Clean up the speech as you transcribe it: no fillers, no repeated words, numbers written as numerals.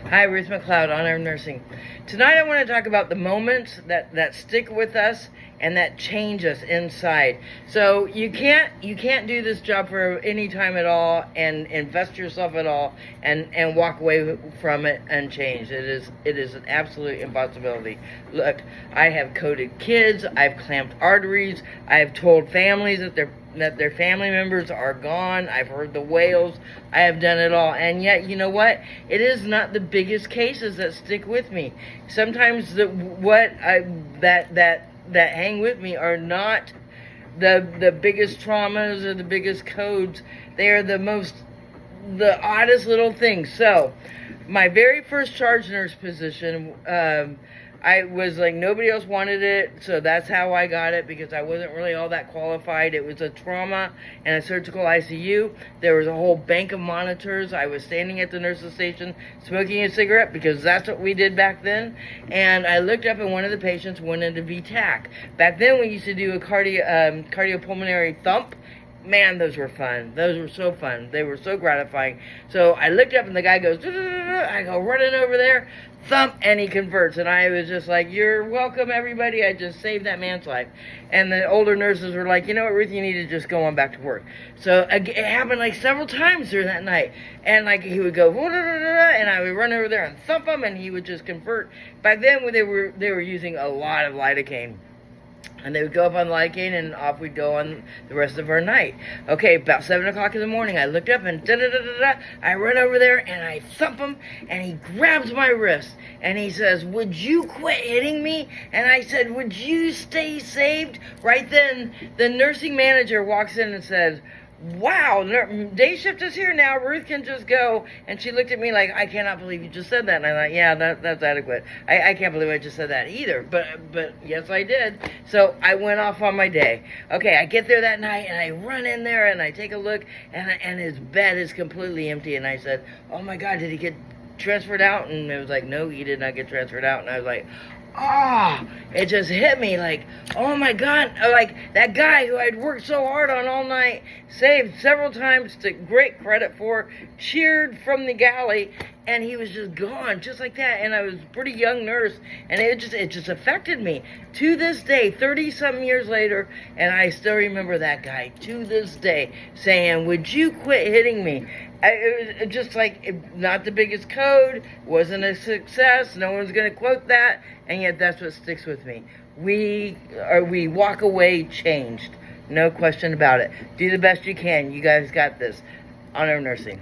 Hi, Ruth McLeod, Honor of Nursing. Tonight I want to talk about the moments that stick with us and that change us inside. So you can't do this job for any time at all and invest yourself at all and walk away from it unchanged. It is an absolute impossibility. Look, I have coded kids, I've clamped arteries, I've told families that their family members are gone. I've heard the wails. I have done it all. And yet, you know what? It is not the biggest cases that stick with me. Sometimes that hang with me are not the biggest traumas or the biggest codes. They are the oddest little things. So, my very first charge nurse position, I was like, nobody else wanted it, so that's how I got it, because I wasn't really all that qualified. It was a trauma and a surgical ICU. There was a whole bank of monitors. I was standing at the nurse's station smoking a cigarette, because that's what we did back then. And I looked up and one of the patients went into VTAC. Back then we used to do a cardiopulmonary thump. Man, those were fun. Those were so fun. They were so gratifying. So I looked up and the guy goes, I go running over there, thump, and he converts. And I was just like, you're welcome, everybody. I just saved that man's life. And the older nurses were like, you know what, Ruth, you need to just go on back to work. So it happened like several times during that night. And like he would go, and I would run over there and thump him, and he would just convert. Back then they were using a lot of lidocaine. And they would go up on lidocaine, and off we'd go on the rest of our night. Okay, about 7 o'clock in the morning, I looked up, and I run over there, and I thump him, and he grabs my wrist, and he says, would you quit hitting me? And I said, would you stay saved? Right then, the nursing manager walks in and says, wow, day shift is here now. Ruth can just go. And she looked at me like, I cannot believe you just said that. And I'm like, yeah, that's adequate. I can't believe I just said that either. But yes, I did. So I went off on my day. Okay, I get there that night, and I run in there, and I take a look, and his bed is completely empty. And I said, oh my God, did he get transferred out? And it was like, no, he did not get transferred out. And I was like, it just hit me like, oh my God, like that guy who I'd worked so hard on all night, saved several times to great credit for, cheered from the galley, and he was just gone, just like that. And I was a pretty young nurse, and it just affected me to this day, 30-something years later, and I still remember that guy to this day saying, would you quit hitting me? It was just like, not the biggest code, wasn't a success, no one's going to quote that, and yet that's what sticks with me. We walk away changed, no question about it. Do the best you can. You guys got this. Honor of Nursing.